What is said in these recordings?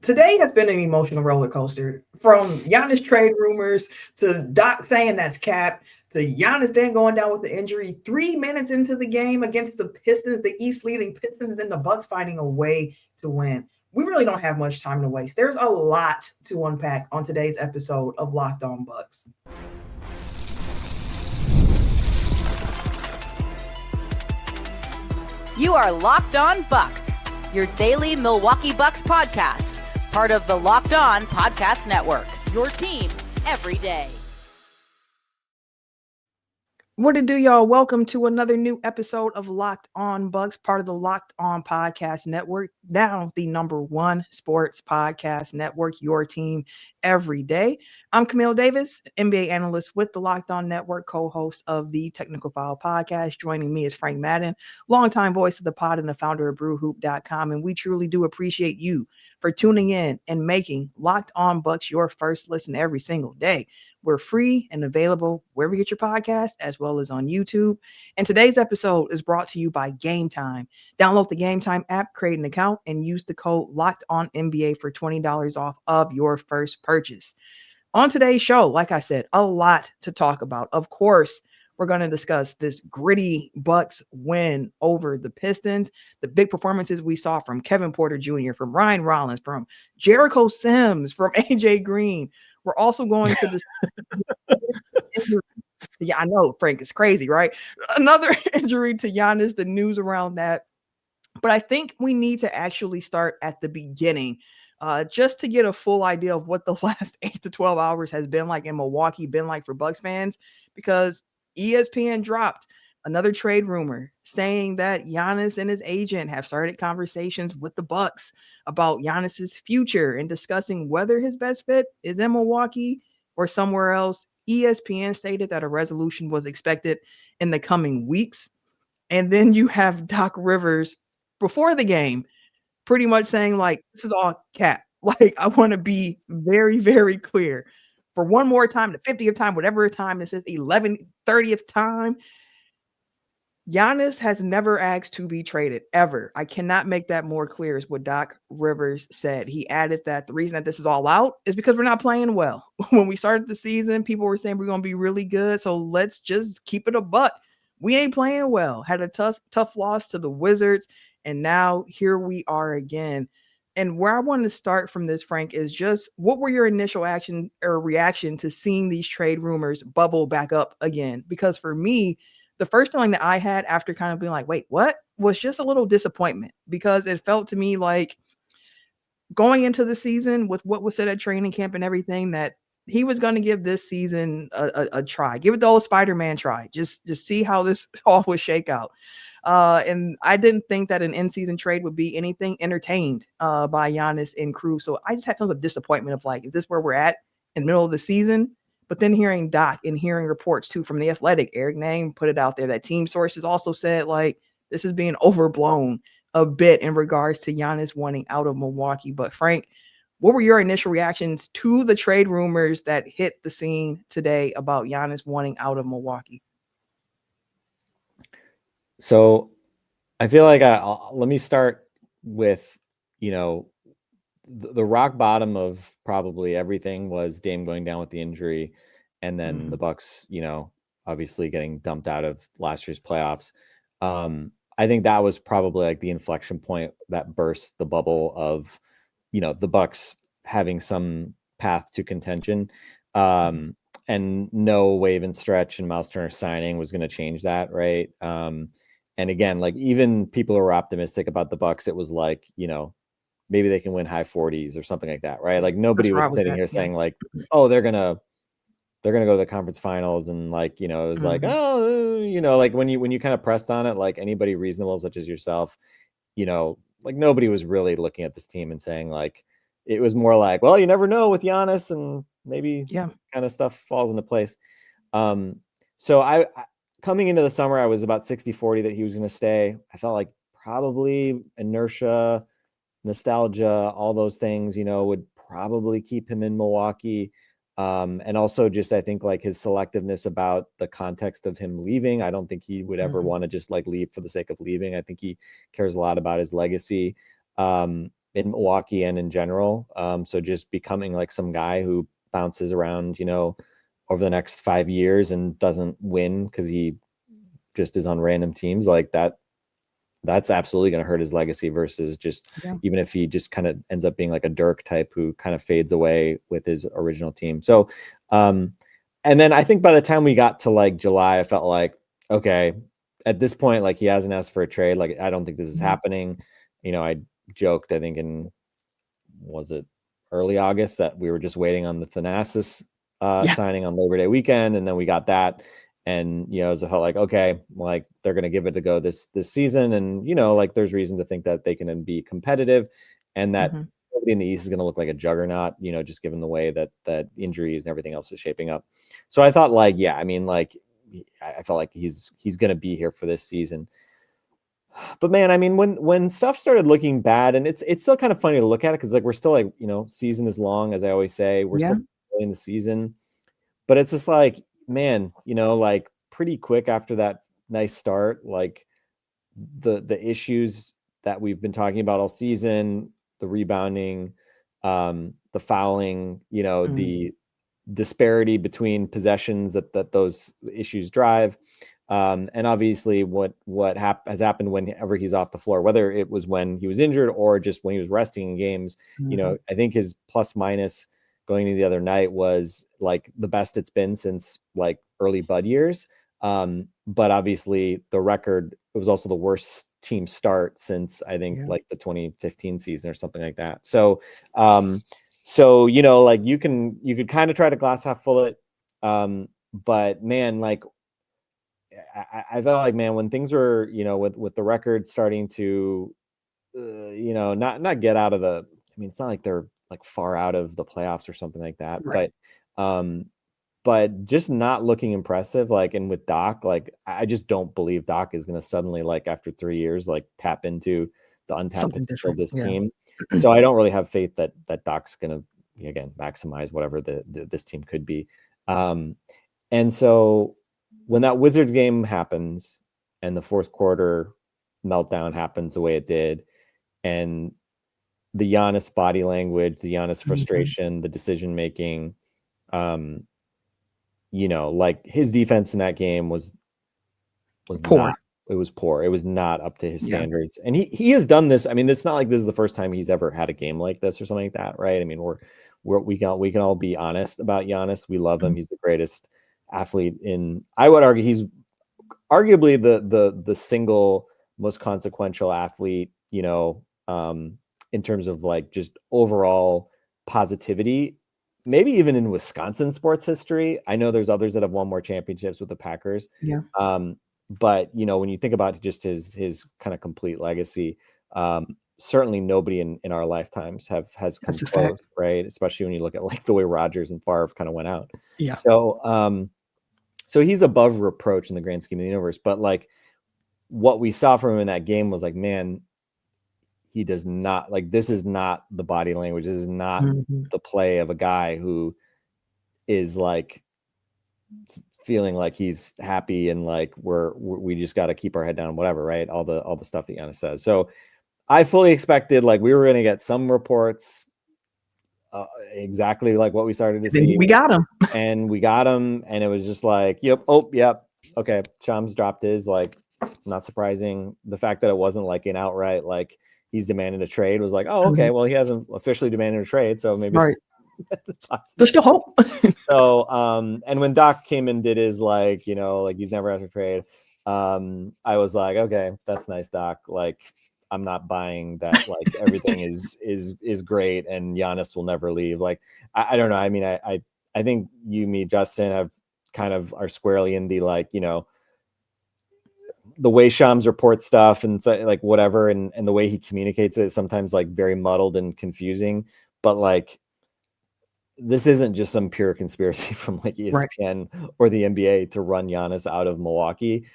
Today has been an emotional roller coaster from Giannis trade rumors to Doc saying that's cap to Giannis then going down with the injury 3 minutes into the game against the Pistons, the East-leading Pistons, and then the Bucks finding a way to win. We really don't have much time to waste. There's a lot to unpack on today's episode of Locked On Bucks. You are Locked On Bucks, your daily Milwaukee Bucks podcast. Part of the Locked On Podcast Network, your team every day. What to do, y'all? Welcome to another new episode of Locked On Bucks, part of the Locked On Podcast Network, now the #1 sports podcast network, your team every day. I'm Camille Davis, NBA analyst with the Locked On Network, co-host of the Technical File podcast. Joining me is Frank Madden, longtime voice of the pod and the founder of brewhoop.com, and we truly do appreciate you for tuning in and making Locked On Bucks your first listen every single day. We're free and available wherever you get your podcast, as well as on YouTube. And today's episode is brought to you by Game Time. Download the Game Time app, create an account, and use the code LOCKEDONNBA for $20 off of your first purchase. On today's show, like I said, a lot to talk about. Of course, we're going to discuss this gritty Bucks win over the Pistons, the big performances we saw from Kevin Porter Jr., from Ryan Rollins, from Jericho Sims, from AJ Green. We're also going to this. Yeah, I know, Frank, it's crazy, right? Another injury to Giannis, the news around that. But I think we need to actually start at the beginning, just to get a full idea of what the last 8 to 12 hours has been like in Milwaukee, been like for Bucks fans, because ESPN dropped another trade rumor saying that Giannis and his agent have started conversations with the Bucks about Giannis's future and discussing whether his best fit is in Milwaukee or somewhere else. ESPN stated that a resolution was expected in the coming weeks. And then you have Doc Rivers before the game pretty much saying, like, this is all cap. Like, I want to be very, very clear for one more time, the 50th time, whatever time this is, 30th time. Giannis has never asked to be traded, ever. I cannot make that more clear, is what Doc Rivers said. He added that the reason that this is all out is because we're not playing well. When we started the season, people were saying we're going to be really good, so let's just keep it a buck. We ain't playing well. Had a tough loss to the Wizards, and now here we are again. And where I want to start from this, Frank, is just what were your initial action or reaction to seeing these trade rumors bubble back up again? Because for me, the first feeling that I had after kind of being like, wait, what, was just a little disappointment, because it felt to me like going into the season with what was said at training camp and everything, that he was going to give this season a try, give it the old Spider-Man try, just see how this all would shake out. And I didn't think that an in-season trade would be anything entertained by Giannis and crew. So I just had tons of disappointment of like, is this where we're at in the middle of the season? But then hearing Doc and hearing reports too from The Athletic, Eric Name put it out there that team sources also said like this is being overblown a bit in regards to Giannis wanting out of Milwaukee. But Frank, what were your initial reactions to the trade rumors that hit the scene today about Giannis wanting out of Milwaukee? So I feel like let me start with, the rock bottom of probably everything was Dame going down with the injury, and then the Bucks, obviously getting dumped out of last year's playoffs. I think that was probably like the inflection point that burst the bubble of, the Bucks having some path to contention. And no wave and stretch and Miles Turner signing was going to change that, right? And again, like even people who were optimistic about the Bucks, it was like, maybe they can win high 40s or something like that, right? Like nobody was sitting here saying like, oh, they're gonna go to the conference finals, and like, it was like, oh, like when you kind of pressed on it, like anybody reasonable such as yourself, like nobody was really looking at this team and saying like, it was more like, well, you never know with Giannis, and maybe kind of stuff falls into place. So I coming into the summer, I was about 60-40 that he was going to stay. I felt like probably inertia, nostalgia, all those things, would probably keep him in Milwaukee. And also just, I think like his selectiveness about the context of him leaving. I don't think he would ever want to just like leave for the sake of leaving. I think he cares a lot about his legacy. in Milwaukee and in general. So just becoming like some guy who bounces around, over the next 5 years and doesn't win because he just is on random teams like that. That's absolutely going to hurt his legacy versus just even if he just kind of ends up being like a Dirk type who kind of fades away with his original team. So, and then I think by the time we got to like July, I felt like, okay, at this point, like he hasn't asked for a trade. Like, I don't think this is happening. I joked, I think was it early August that we were just waiting on the Thanasis signing on Labor Day weekend. And then we got that. And, I felt like, okay, like they're going to give it a go this season. And, like there's reason to think that they can be competitive and that nobody in the East is going to look like a juggernaut, just given the way that injuries and everything else is shaping up. So I thought like, I felt like he's going to be here for this season. But man, I mean, when stuff started looking bad, and it's still kind of funny to look at it because like we're still like, season is long, as I always say, we're still in the season, but it's just like, man, like pretty quick after that nice start, like the issues that we've been talking about all season, the rebounding, the fouling, the disparity between possessions that those issues drive. And obviously what has happened whenever he's off the floor, whether it was when he was injured or just when he was resting in games, I think his plus minus going into the other night was like the best it's been since like early Bud years. But obviously the record, it was also the worst team start since I think like the 2015 season or something like that. So, like you could kind of try to glass half full it. But man, like I felt like, man, when things were, with the record starting to, not get out of it's not like they're like far out of the playoffs or something like that, but just not looking impressive. Like, and with Doc, like, I just don't believe Doc is going to suddenly, like after 3 years, like tap into the untapped potential of this team. So I don't really have faith that Doc's going to, again, maximize whatever this team could be. And so when that Wizards game happens and the fourth quarter meltdown happens the way it did, and the Giannis body language, the Giannis frustration, the decision making, like his defense in that game was poor. It was poor. It was not up to his standards. And he has done this. I mean, it's not like this is the first time he's ever had a game like this or something like that, right? I mean, we can all be honest about Giannis. We love him. He's the greatest athlete I would argue he's arguably the single most consequential athlete, in terms of like just overall positivity, maybe even in Wisconsin sports history. I know there's others that have won more championships with the Packers. But when you think about just his kind of complete legacy, certainly nobody in our lifetimes has come close, right? Especially when you look at like the way Rodgers and Favre kind of went out. So he's above reproach in the grand scheme of the universe. But like what we saw from him in that game was like, man, he does not, like, this is not the body language. This is not the play of a guy who is like feeling like he's happy and like we just got to keep our head down, whatever, right? All the stuff that Giannis says. So I fully expected like we were going to get some reports exactly like what we started to see. We got him. And we got him. And it was just like, yep. Okay. Shams dropped his, like, not surprising. The fact that it wasn't like an outright, like he's demanded a trade was like, oh, okay. Well, he hasn't officially demanded a trade. So maybe there's still hope. So, and when Doc came and did his, like, like he's never had a trade. I was like, okay, that's nice, Doc. Like, I'm not buying that. Like everything is great and Giannis will never leave. Like, I don't know. I mean, I think you, me, Justin have kind of are squarely in the, like, the way Shams reports stuff and so, like whatever. And the way he communicates it is sometimes like very muddled and confusing, but like, this isn't just some pure conspiracy from like ESPN or the NBA to run Giannis out of Milwaukee.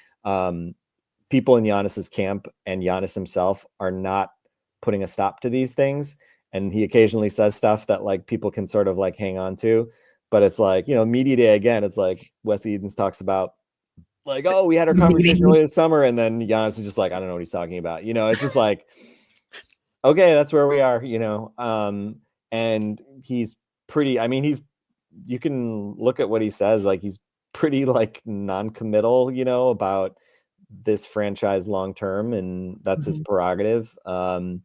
People in Giannis's camp and Giannis himself are not putting a stop to these things. And he occasionally says stuff that like people can sort of like hang on to, but it's like, media day again, it's like Wes Edens talks about like, oh, we had our conversation earlier this summer. And then Giannis is just like, I don't know what he's talking about. It's just like, okay, that's where we are, and he's pretty, I mean, you can look at what he says, like he's pretty like non-committal, about this franchise long-term, and that's his prerogative. And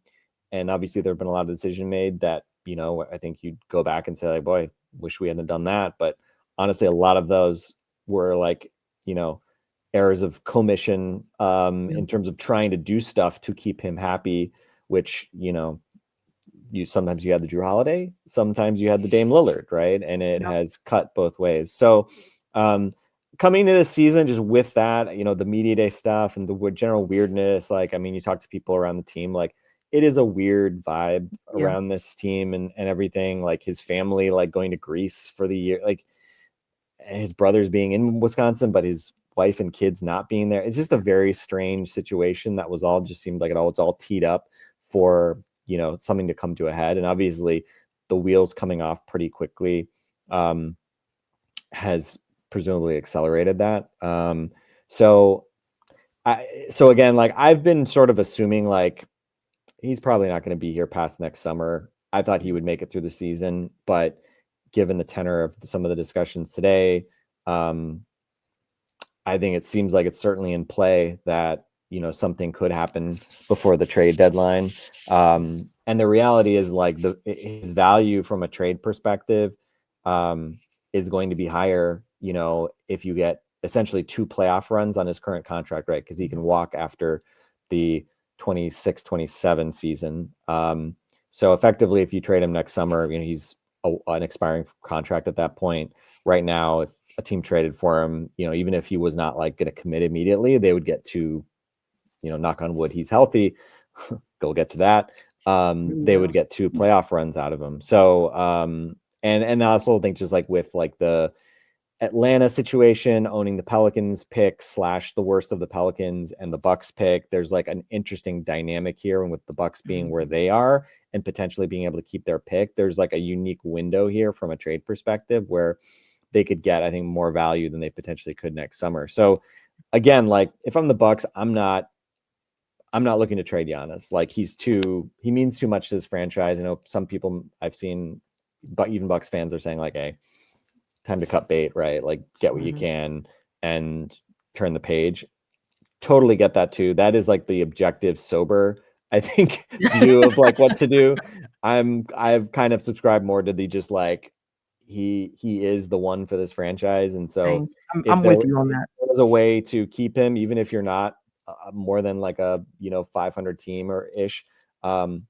obviously there have been a lot of decisions made that, I think you'd go back and say like, boy, wish we hadn't done that. But honestly, a lot of those were like, errors of commission, in terms of trying to do stuff to keep him happy, which, sometimes you had the Drew Holiday, sometimes you had the Dame Lillard, right? And it has cut both ways. So coming to this season, just with that, the media day stuff and the general weirdness, like, I mean, you talk to people around the team, like it is a weird vibe around this team and everything, like his family, like going to Greece for the year, like his brothers being in Wisconsin, but his wife and kids not being there. It's just a very strange situation that was all just seemed like it's all teed up for, something to come to a head. And obviously the wheels coming off pretty quickly has presumably accelerated that. So again, like I've been sort of assuming like he's probably not going to be here past next summer. I thought he would make it through the season, but given the tenor of some of the discussions today, I think it seems like it's certainly in play that, something could happen before the trade deadline. And the reality is like his value from a trade perspective is going to be higher, if you get essentially 2 playoff runs on his current contract, right? Because he can walk after the 26-27 season. So effectively, if you trade him next summer, he's an expiring contract at that point. Right now, if a team traded for him, even if he was not like going to commit immediately, they would get to, knock on wood, he's healthy. Go get to that. They would get 2 playoff runs out of him. So, and I also think just like with like the Atlanta situation, owning the Pelicans pick / the worst of the Pelicans and the Bucks pick, there's like an interesting dynamic here. And with the Bucks being where they are and potentially being able to keep their pick, there's like a unique window here from a trade perspective where they could get, I think, more value than they potentially could next summer. So again, like if I'm the Bucks, I'm not looking to trade Giannis. Like he means too much to this franchise. I know some people I've seen, but even Bucks fans are saying like, hey, time to cut bait, right? Like get what you can and turn the page. Totally get that too. That is like the objective, sober, I think, view of like what to do. I've kind of subscribed more to the just like he is the one for this franchise. And so I'm with you on that. There's a way to keep him, even if you're not more than like a 500 team or ish. I'm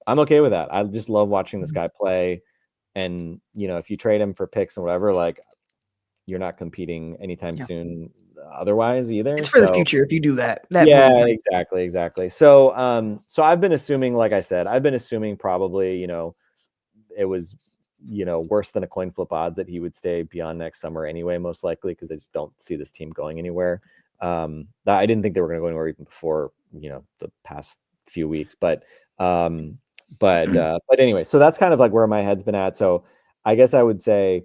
okay with that. I just love watching this guy play. And, if you trade him for picks and whatever, like you're not competing anytime soon otherwise either. It's for the future if you do that. Yeah, exactly. So, so I've been assuming, like I said, probably, it was, worse than a coin flip odds that he would stay beyond next summer anyway, most likely, because I just don't see this team going anywhere. I didn't think they were going to go anywhere even before, the past few weeks, but anyway, so that's kind of like where my head's been at. So I guess I would say,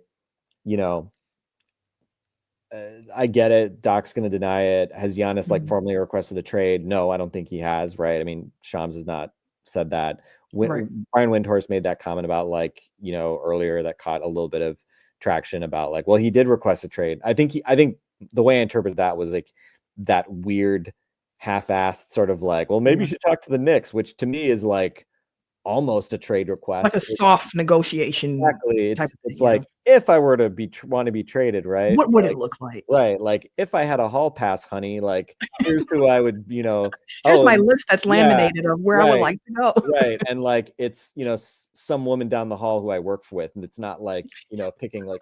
I get it. Doc's going to deny it. Has Giannis like formally requested a trade? No, I don't think he has. Right. I mean, Shams has not said that. Brian Windhorst made that comment about like, earlier that caught a little bit of traction about like, well, he did request a trade. I think the way I interpreted that was like that weird half-assed sort of like, well, maybe you should talk to the Knicks, which to me is like almost a trade request, like a soft negotiation. Exactly. It's like if I were to want to be traded, right? What would it look like? Right. Like if I had a hall pass, honey, like here's who I would, here's my list that's laminated of where I would like to go. Right. And like it's, some woman down the hall who I work with, and it's not like, picking like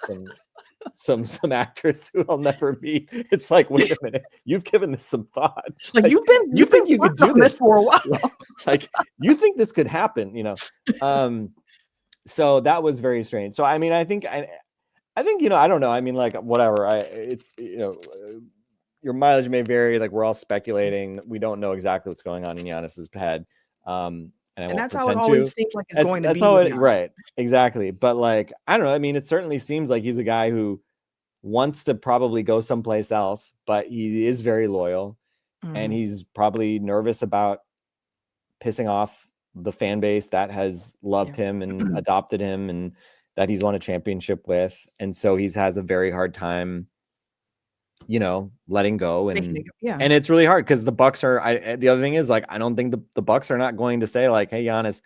some actress who I'll never meet. It's like, wait a minute, you've given this some thought. Like you think you could do this for a while. Like you think this could happen, so that was very strange. So I mean, I think I don't know. I mean, like whatever. It's your mileage may vary. Like we're all speculating. We don't know exactly what's going on in Giannis's head. And that's how it always seems like it's going to be. That's how it, right? Exactly. But like I don't know. I mean, it certainly seems like he's a guy who wants to probably go someplace else, but he is very loyal, and he's probably nervous about pissing off the fan base that has loved him and adopted him and that he's won a championship with. And so he has a very hard time, letting go. And it's really hard because the Bucks are, the other thing is like, I don't think the Bucks are not going to say like, hey, Giannis,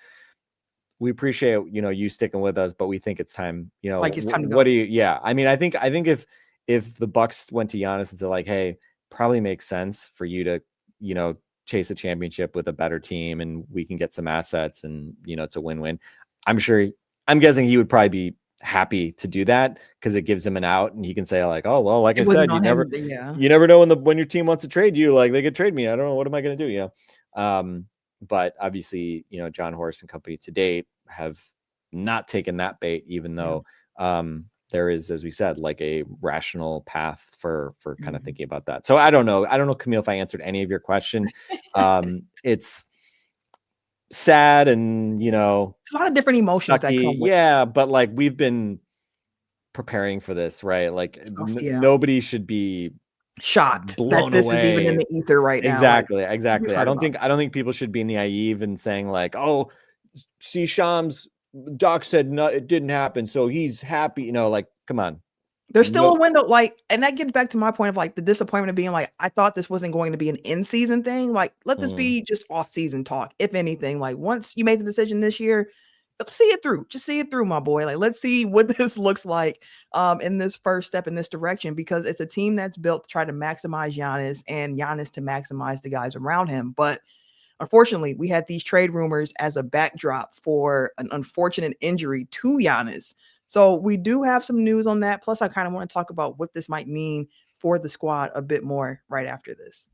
we appreciate, you sticking with us, but we think it's time, like it's time to go. What do you, I mean, I think if the Bucks went to Giannis and said like, hey, probably makes sense for you to, chase a championship with a better team and we can get some assets and, it's a win-win. I'm guessing he would probably be happy to do that because it gives him an out and he can say like, oh, well, like I said, you never know when your team wants to trade you, like they could trade me. I don't know. What am I going to do? But obviously, John Horst and company to date have not taken that bait, even though there is, as we said, like a rational path for kind of thinking about that. So I don't know, Camille, if I answered any of your question. It's sad and, it's a lot of different emotions that come with but like we've been preparing for this, right? Like nobody should be shocked blown that this away. is even in the ether right now. Exactly. I don't think people should be naive and saying like, oh, see, Shams, Doc said no, it didn't happen, so he's happy. Like, come on. There's still a window, like, and that gets back to my point of like the disappointment of being like, I thought this wasn't going to be an in-season thing. Like, let this be just off-season talk. If anything, like once you made the decision this year, let's see it through. Just see it through, my boy. Like, let's see what this looks like in this first step in this direction, because it's a team that's built to try to maximize Giannis and Giannis to maximize the guys around him. But unfortunately, we had these trade rumors as a backdrop for an unfortunate injury to Giannis. So we do have some news on that. Plus, I kind of want to talk about what this might mean for the squad a bit more right after this.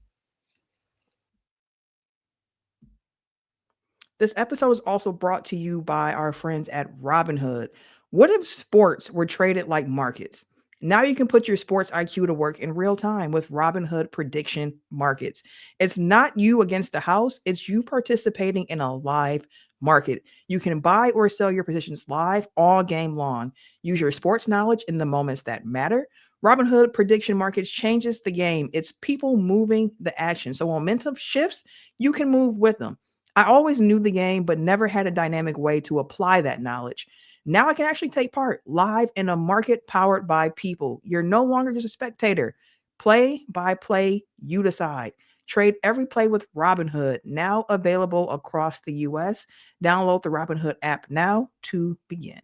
This episode is also brought to you by our friends at Robinhood. What if sports were traded like markets? Now you can put your sports IQ to work in real time with Robinhood prediction markets. It's not you against the house. It's you participating in a live market. You can buy or sell your positions live all game long. Use your sports knowledge in the moments that matter. Robinhood prediction markets changes the game. It's people moving the action. So momentum shifts, you can move with them. I always knew the game, but never had a dynamic way to apply that knowledge. Now I can actually take part live in a market powered by people. You're no longer just a spectator. Play by play, you decide. Trade every play with Robinhood, now available across the U.S. Download the Robinhood app now to begin.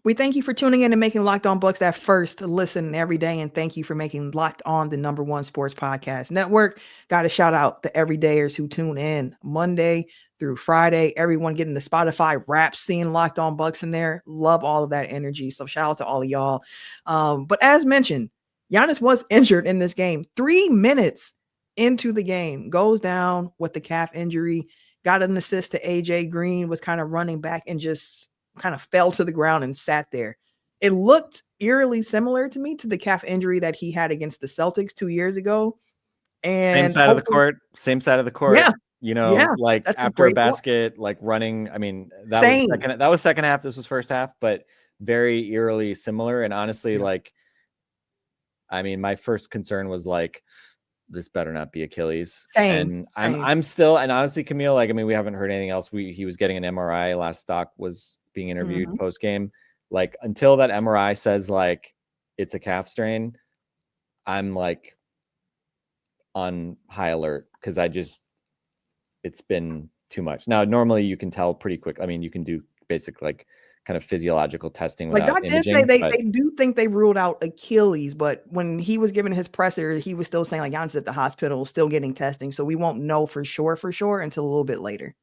We thank you for tuning in and making Locked On Bucks that first listen every day. And thank you for making Locked On the #1 sports podcast network. Got to shout out the everydayers who tune in Monday through Friday. Everyone getting the Spotify rap, seeing Locked On Bucks in there. Love all of that energy. So shout out to all of y'all. But as mentioned, Giannis was injured in this game. 3 minutes into the game, goes down with the calf injury, got an assist to AJ Green, was kind of running back and just kind of fell to the ground and sat there. It looked eerily similar to me to the calf injury that he had against the Celtics 2 years ago. And same side of the court. Yeah. Like after a basket, like running. I mean, that was second half. This was first half, but very eerily similar. And honestly, like, I mean, my first concern was like, this better not be Achilles. Same. I'm still, and honestly, Camille, like, I mean, we haven't heard anything else. He was getting an MRI. Last Doc was being interviewed post game. Like, until that MRI says like it's a calf strain, I'm like on high alert because it's been too much. Now, normally you can tell pretty quick. I mean, you can do basic like kind of physiological testing. Like Doc did say they do think they ruled out Achilles, but when he was giving his presser, he was still saying like Giannis at the hospital, still getting testing. So we won't know for sure until a little bit later.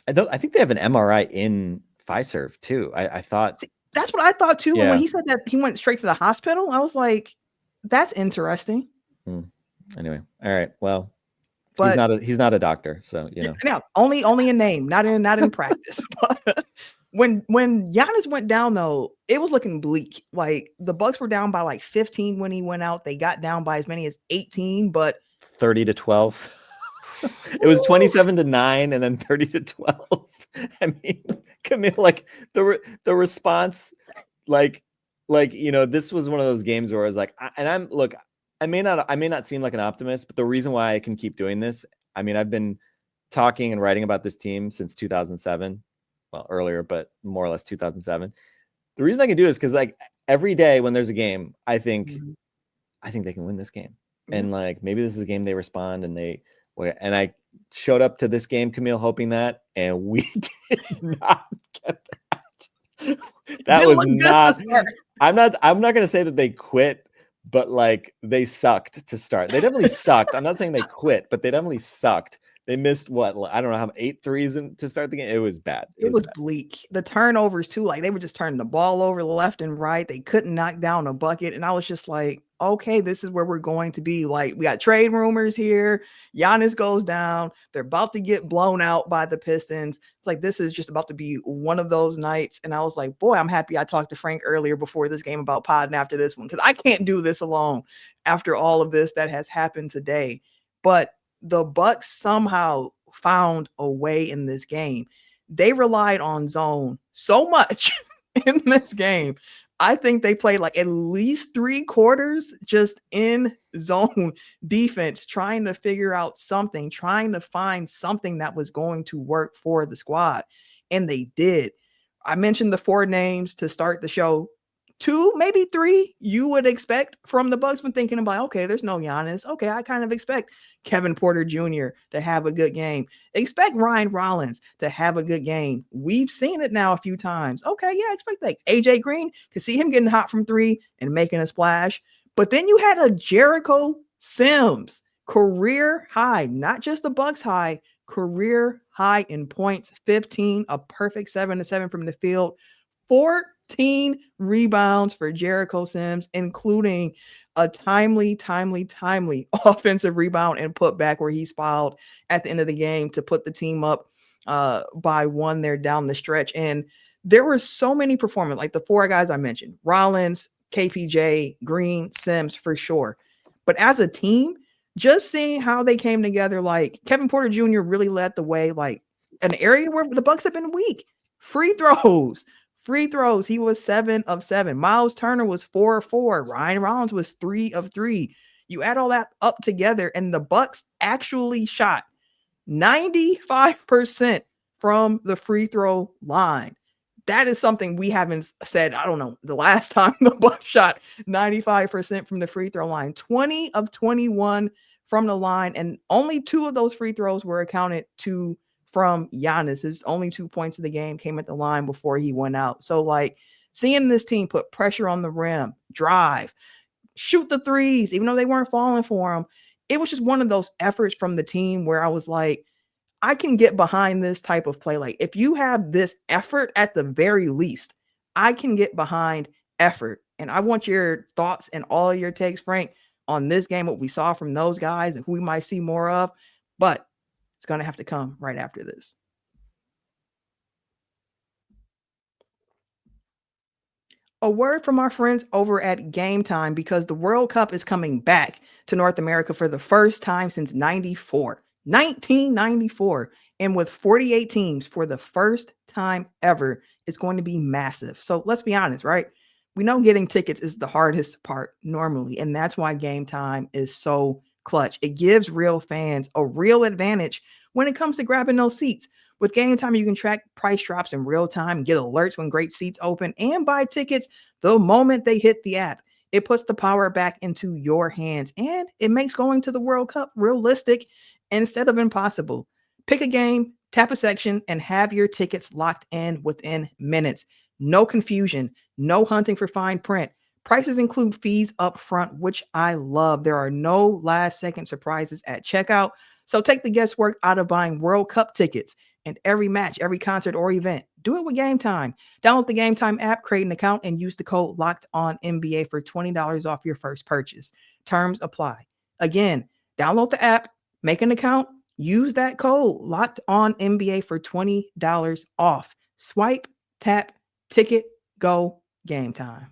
I think they have an MRI in Fiserv too. I thought that's what I thought too. And when he said that he went straight to the hospital, I was like, that's interesting. Anyway, all right. Well, but he's not a doctor, so Yeah, only a name, not in practice. But when Giannis went down though, it was looking bleak. Like the Bucks were down by like 15 when he went out. They got down by as many as 18, but 30-12. It was 27-9 and then 30-12. I mean, Camille, like the response, like this was one of those games where I was like, I may not seem like an optimist, but the reason why I can keep doing this, I mean, I've been talking and writing about this team since 2007. Well, earlier, but more or less 2007. The reason I can do it is because like every day when there's a game, I think they can win this game. And like maybe this is a game they respond and I showed up to this game, Camille, hoping that, and we did not get that. That was not. I'm not gonna say that they quit, but like they sucked to start. They definitely sucked. I'm not saying they quit, but they definitely sucked. They missed what? I don't know how 8 threes to start the game. It was bad. It was bleak. The turnovers too, like they were just turning the ball over left and right. They couldn't knock down a bucket. And I was just like, okay, this is where we're going to be. Like, we got trade rumors here. Giannis goes down. They're about to get blown out by the Pistons. It's like, this is just about to be one of those nights. And I was like, boy, I'm happy I talked to Frank earlier before this game about podding after this one, because I can't do this alone after all of this that has happened today. But the Bucks somehow found a way in this game. They relied on zone so much in this game. I think they played like at least 3 quarters just in zone defense, trying to figure out something, trying to find something that was going to work for the squad. And they did. I mentioned the 4 names to start the show. 2, maybe 3 you would expect from the Bucks when thinking about, okay, there's no Giannis. Okay, I kind of expect Kevin Porter Jr. to have a good game. Expect Ryan Rollins to have a good game. We've seen it now a few times. Okay, yeah, expect that. AJ Green, could see him getting hot from 3 and making a splash. But then you had a Jericho Sims career high, not just the Bucks high, career high in points, 15, a perfect 7-7 from the field, 14 rebounds for Jericho Sims, including a timely offensive rebound and put back where he fouled at the end of the game to put the team up by 1 there down the stretch. And there were so many performers, like the 4 guys I mentioned, Rollins, KPJ, Green, Sims for sure. But as a team, just seeing how they came together, like Kevin Porter Jr. really led the way, like an area where the Bucks have been weak. Free throws. He was 7 of 7. Miles Turner was 4 of 4. Ryan Rollins was 3 of 3. You add all that up together, and the Bucks actually shot 95% from the free throw line. That is something we haven't said, I don't know, the last time the Bucks shot 95% from the free throw line. 20 of 21 from the line, and only 2 of those free throws were accounted to from Giannis. His only 2 points of the game came at the line before he went out. So, like, seeing this team put pressure on the rim, drive, shoot the threes, even though they weren't falling for him, it was just one of those efforts from the team where I was like, I can get behind this type of play. Like, if you have this effort at the very least, I can get behind effort. And I want your thoughts and all of your takes, Frank, on this game, what we saw from those guys and who we might see more of. But it's going to have to come right after this. A word from our friends over at Game Time, because the World Cup is coming back to North America for the first time since 1994. And with 48 teams for the first time ever, it's going to be massive. So let's be honest, right? We know getting tickets is the hardest part normally, and that's why Game Time is so clutch. It gives real fans a real advantage when it comes to grabbing those seats. With Game Time, you can track price drops in real time, get alerts when great seats open, and buy tickets the moment they hit the app. It puts the power back into your hands, and it makes going to the World Cup realistic instead of impossible. Pick a game, tap a section, and have your tickets locked in within minutes. No confusion, no hunting for fine print. Prices include fees up front, which I love. There are no last-second surprises at checkout, so take the guesswork out of buying World Cup tickets. And every match, every concert or event, do it with Game Time. Download the Game Time app, create an account, and use the code LOCKEDONNBA for $20 off your first purchase. Terms apply. Again, download the app, make an account, use that code LOCKEDONNBA for $20 off. Swipe, tap, ticket, go, Game Time.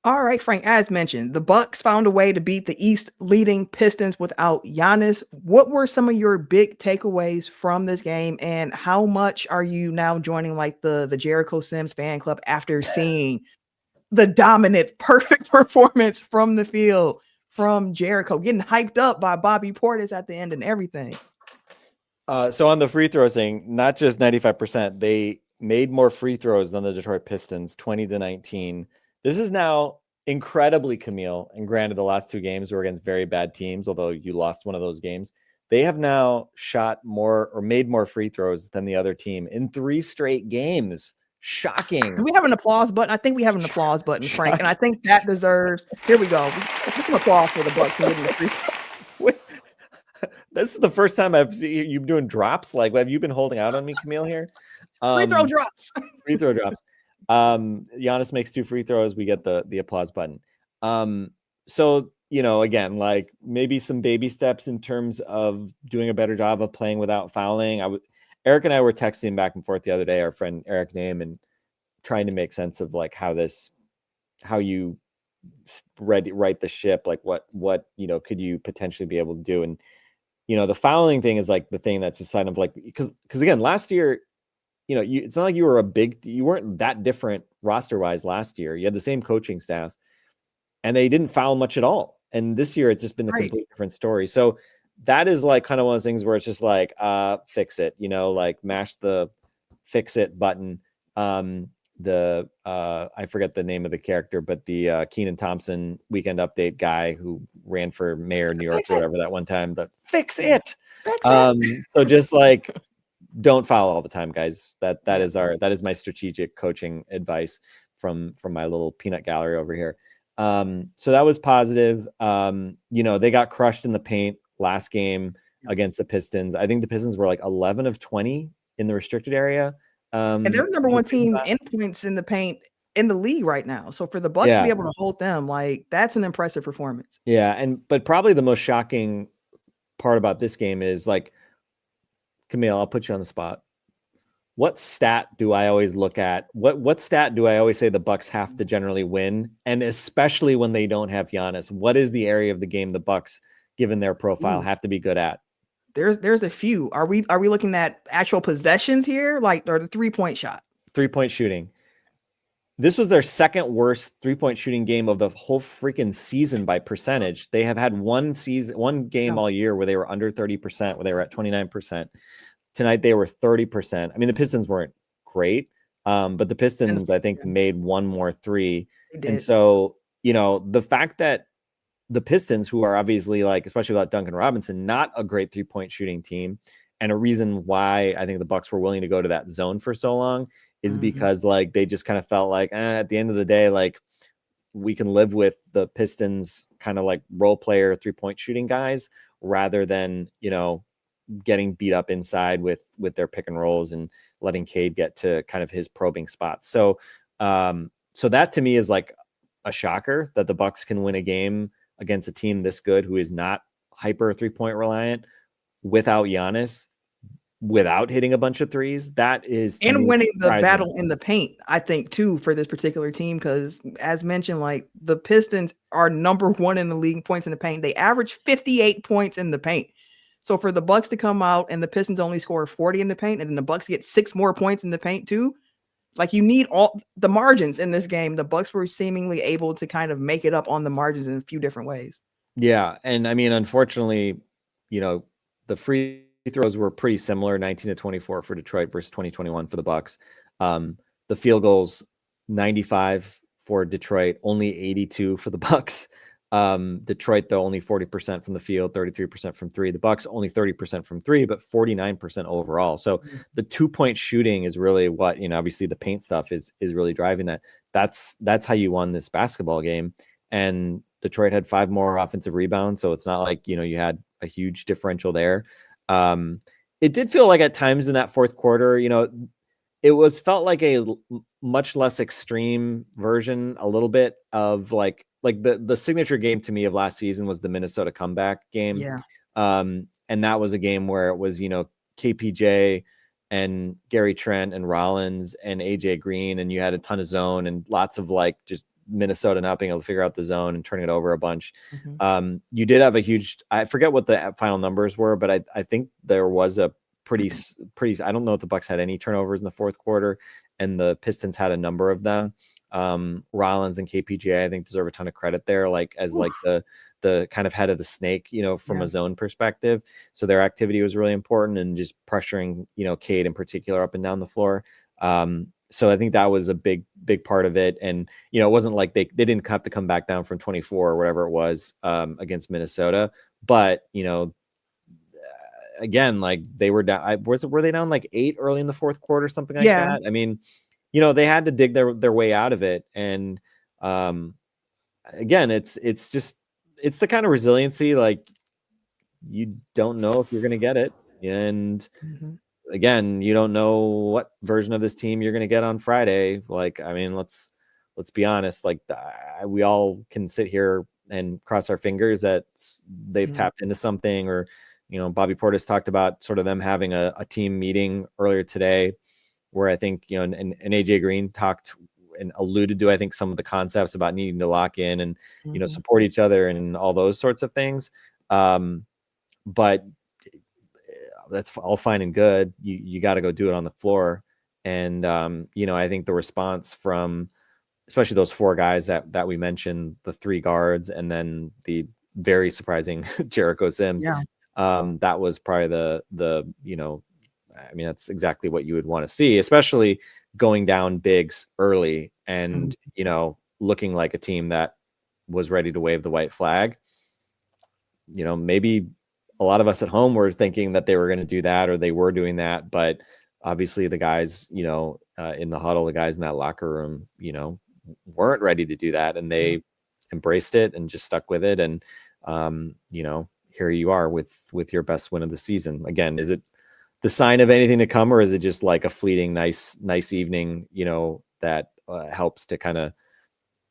All right, Frank, as mentioned, the Bucks found a way to beat the East-leading Pistons without Giannis. What were some of your big takeaways from this game, and how much are you now joining like the Jericho Sims fan club after seeing the dominant, perfect performance from the field from Jericho, getting hyped up by Bobby Portis at the end and everything? So on the free throw thing, not just 95%, they made more free throws than the Detroit Pistons, 20-19. This is now incredibly, Camille, and granted the last two games were against very bad teams, although you lost one of those games. They have now shot more or made more free throws than the other team in 3 straight games. Shocking. Do we have an applause button? I think we have an applause button, Frank, and I think that deserves. Here we go. Some applause for the Bucks for getting the free. This is the first time I've seen you doing drops. Like, have you been holding out on me, Camille? Here, Free throw drops. Free throw drops. Giannis makes 2 free throws. We get the applause button. So again, like maybe some baby steps in terms of doing a better job of playing without fouling. Eric and I were texting back and forth the other day, our friend Eric Name, and trying to make sense of like how you right the ship, like what could you potentially be able to do. And the fouling thing is like the thing that's a sign of like, because again, last year, it's not like you weren't that different roster wise last year. You had the same coaching staff and they didn't foul much at all. And this year it's just been a complete different story. So that is like kind of one of those things where it's just like, fix it, like mash the fix it button. I forget the name of the character, but the Kenan Thompson Weekend Update guy who ran for mayor of New York or whatever that one time, the fix it. So just like, don't foul all the time, guys. That is my strategic coaching advice from my little peanut gallery over here. So that was positive. They got crushed in the paint last game against the Pistons. I think the Pistons were like 11 of 20 in the restricted area. And they're the number 1 team in points in the paint in the league right now. So for the Bucks to be able to hold them, like that's an impressive performance. Yeah, but probably the most shocking part about this game is like, Camille, I'll put you on the spot. What stat do I always look at? What stat do I always say the Bucks have to generally win? And especially when they don't have Giannis, what is the area of the game the Bucks, given their profile, have to be good at? There's a few. Are we looking at actual possessions here, like, or the 3-point shot? 3-point shooting. This was their second worst 3-point shooting game of the whole freaking season by percentage. They have had one game all year where they were under 30%, where they were at 29%. Tonight they were 30%. I mean, the Pistons weren't great, but the Pistons, I think, made one more 3. And so, the fact that the Pistons, who are obviously, like, especially without Duncan Robinson, not a great 3-point shooting team, and a reason why I think the Bucks were willing to go to that zone for so long is because like they just kind of felt like at the end of the day, like we can live with the Pistons kind of like role player 3-point shooting guys rather than, getting beat up inside with their pick and rolls and letting Cade get to kind of his probing spots. So that to me is like a shocker that the Bucks can win a game against a team this good who is not hyper 3-point reliant without Giannis, without hitting a bunch of threes. That is and winning surprising. The battle in the paint, I think, too, for this particular team, because as mentioned, like the Pistons are number 1 in the league in points in the paint. They average 58 points in the paint. So for the Bucks to come out and the Pistons only score 40 in the paint, and then the Bucks get 6 more points in the paint too, like you need all the margins in this game. The Bucks were seemingly able to kind of make it up on the margins in a few different ways. Yeah, and I mean, unfortunately, the free throws were pretty similar, 19-24 for Detroit versus 20-21 for the Bucks. The field goals, 95 for Detroit, only 82 for the Bucks. Detroit, though, only 40% from the field, 33% from 3. The Bucks only 30% from 3, but 49% overall. So the 2-point shooting is really what, obviously the paint stuff is really driving that. That's how you won this basketball game. And Detroit had 5 more offensive rebounds. So it's not like, you had a huge differential there. It did feel like at times in that fourth quarter, it felt like a much less extreme version, a little bit of like the signature game to me of last season was the Minnesota comeback game. Yeah. And that was a game where it was, KPJ and Gary Trent and Rollins and AJ Green, and you had a ton of zone and lots of like just Minnesota not being able to figure out the zone and turning it over a bunch. Mm-hmm. You did have a huge, I forget what the final numbers were, but I think there was a pretty, I don't know if the Bucks had any turnovers in the fourth quarter, and the Pistons had a number of them. Rollins and KPJ, I think, deserve a ton of credit there, like as like the kind of head of the snake, you know, from a zone perspective. So their activity was really important, and just pressuring, you know, Cade in particular up and down the floor. So I think that was a big part of it. And, you know, it wasn't like they didn't have to come back down from 24 or whatever it was against Minnesota. But, you know, again, like they were down, were they down like 8 early in the fourth quarter, something like that? I mean, you know, they had to dig their way out of it. And again, it's the kind of resiliency, like, you don't know if you're going to get it. And again, you don't know what version of this team you're going to get on Friday. Like, I mean, let's be honest. Like, we all can sit here and cross our fingers that they've tapped into something. Or, you know, Bobby Portis talked about sort of them having a team meeting earlier today, where I think, you know, and AJ Green talked and alluded to, I think, some of the concepts about needing to lock in and, you know, support each other and all those sorts of things. But that's all fine and good. You got to go do it on the floor. And, you know, I think the response from especially those 4 guys that we mentioned, the 3 guards, and then the very surprising Jericho Sims, that was probably the, you know, I mean, that's exactly what you would want to see, especially going down bigs early and, you know, looking like a team that was ready to wave the white flag. You know, maybe a lot of us at home were thinking that they were going to do that, or they were doing that, but obviously the guys, you know, in the huddle, the guys in that locker room, you know, weren't ready to do that, and they embraced it and just stuck with it. And, you know, here you are with your best win of the season. Again, is it the sign of anything to come, or is it just like a fleeting, nice evening, you know, that helps to kind of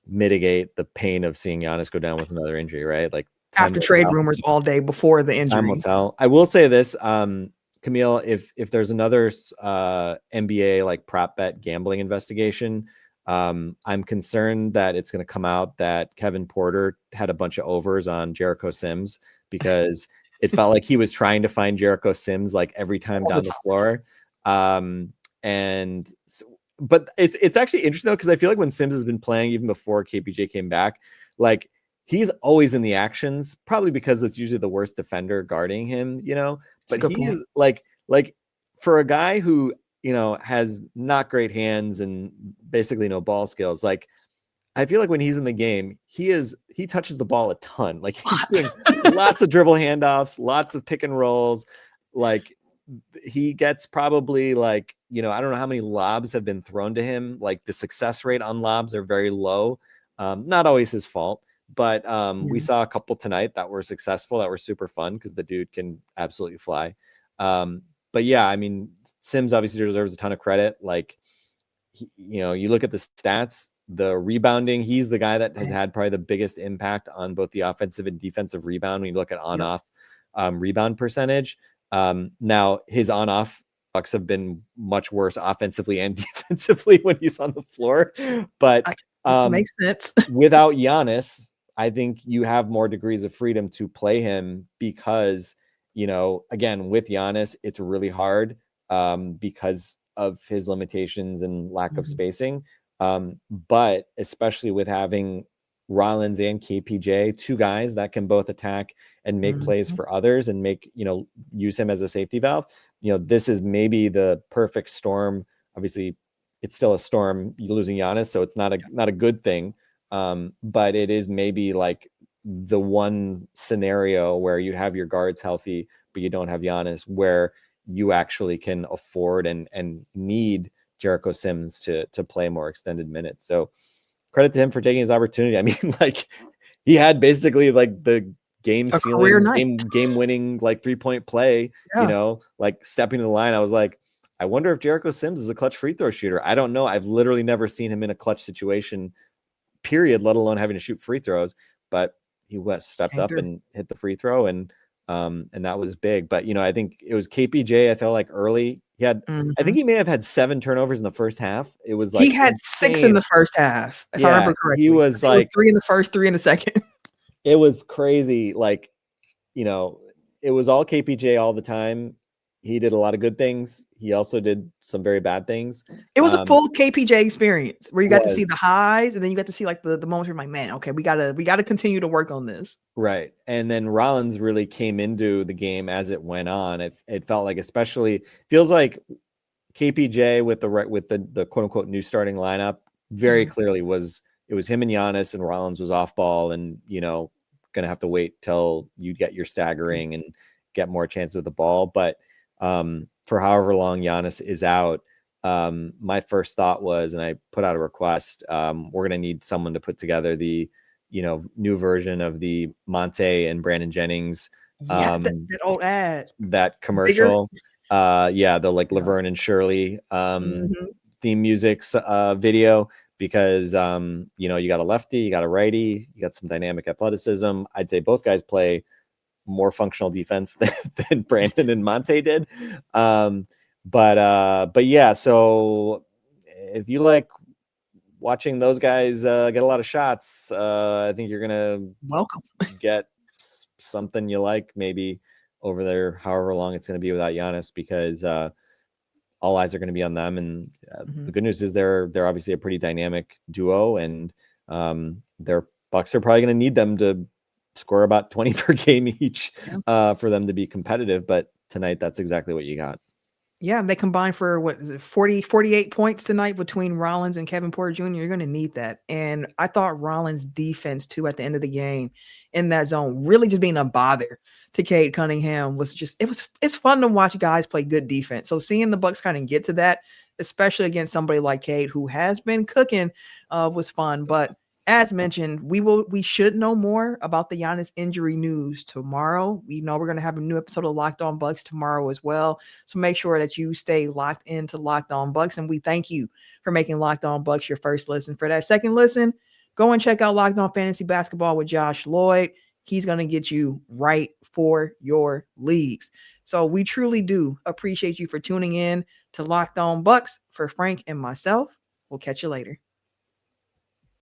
mitigate the pain of seeing Giannis go down with another injury, right? Like, after trade rumors all day before the injury. Time will tell. I will say this, Camille, if there's another NBA like prop bet gambling investigation, I'm concerned that it's going to come out that Kevin Porter had a bunch of overs on Jericho Sims, because it felt like he was trying to find Jericho Sims like every time down the floor. And but it's actually interesting though, because I feel like when Sims has been playing, even before KPJ came back, like, he's always in the actions, probably because it's usually the worst defender guarding him, you know, but he is like for a guy who, you know, has not great hands and basically no ball skills. Like, I feel like when he's in the game, he touches the ball a ton. Like, he's doing lots of dribble handoffs, lots of pick and rolls. Like, he gets probably, like, you know, I don't know how many lobs have been thrown to him. Like, the success rate on lobs are very low. Not always his fault. But we saw a couple tonight that were successful, that were super fun, because the dude can absolutely fly. But yeah, I mean, Sims obviously deserves a ton of credit. Like, you know, you look at the stats, the rebounding, he's the guy that has had probably the biggest impact on both the offensive and defensive rebound when you look at on-off rebound percentage. Now, his on-off Bucks have been much worse offensively and defensively when he's on the floor. But makes sense. Without Giannis, I think you have more degrees of freedom to play him, because, you know, again, with Giannis, it's really hard because of his limitations and lack of spacing. But especially with having Rollins and KPJ, 2 guys that can both attack and make plays for others and make, you know, use him as a safety valve. You know, this is maybe the perfect storm. Obviously, it's still a storm, you're losing Giannis, so it's not a good thing. But it is maybe like the one scenario where you have your guards healthy, but you don't have Giannis, where you actually can afford and need Jericho Sims to play more extended minutes. So credit to him for taking his opportunity. I mean, like, he had basically like the game winning like 3-point play, you know, like stepping to the line. I was like, I wonder if Jericho Sims is a clutch free throw shooter. I don't know. I've literally never seen him in a clutch situation, period, let alone having to shoot free throws. But he stepped up and hit the free throw. And And that was big. But, I think it was KPJ. I felt like early he had, I think he may have had 7 turnovers in the first half. It was like he had insane. 6 in the first half, if I remember correctly. He was like, it was 3 in the first, 3 in the second. It was crazy. Like, it was all KPJ all the time. He did a lot of good things. He also did some very bad things. It was a full KPJ experience where you got to see the highs, and then you got to see like the moments where you're like, man, okay, we gotta continue to work on this. Right. And then Rollins really came into the game as it went on. It felt like, especially feels like KPJ with the quote unquote new starting lineup very clearly it was him and Giannis, and Rollins was off ball, and gonna have to wait till you get your staggering and get more chances with the ball. But for however long Giannis is out, my first thought was, and I put out a request, we're gonna need someone to put together the new version of the Monte and Brandon Jennings, that old ad, that commercial, the like Yeah. Laverne and Shirley theme music's video, because you got a lefty, you got a righty, you got some dynamic athleticism. I'd say both guys play more functional defense than Brandon and Monte did. But yeah, so if you like watching those guys get a lot of shots, I think you're gonna welcome get something you like maybe over there, however long it's going to be without Giannis, because all eyes are going to be on them. And the good news is they're obviously a pretty dynamic duo, and their Bucks are probably going to need them to score about 20 per game each for them to be competitive. But tonight, that's exactly what you got. Yeah, they combined for 48 points tonight between Rollins and Kevin Porter Jr. You're going to need that. And I thought Rollins' defense, too, at the end of the game in that zone, really just being a bother to Cade Cunningham was just, it's fun to watch guys play good defense. So seeing the Bucks kind of get to that, especially against somebody like Cade, who has been cooking, was fun. But as mentioned, we should know more about the Giannis injury news tomorrow. We know we're going to have a new episode of Locked On Bucks tomorrow as well. So make sure that you stay locked into Locked On Bucks. And we thank you for making Locked On Bucks your first listen. For that second listen, go and check out Locked On Fantasy Basketball with Josh Lloyd. He's going to get you right for your leagues. So we truly do appreciate you for tuning in to Locked On Bucks. For Frank and myself, we'll catch you later.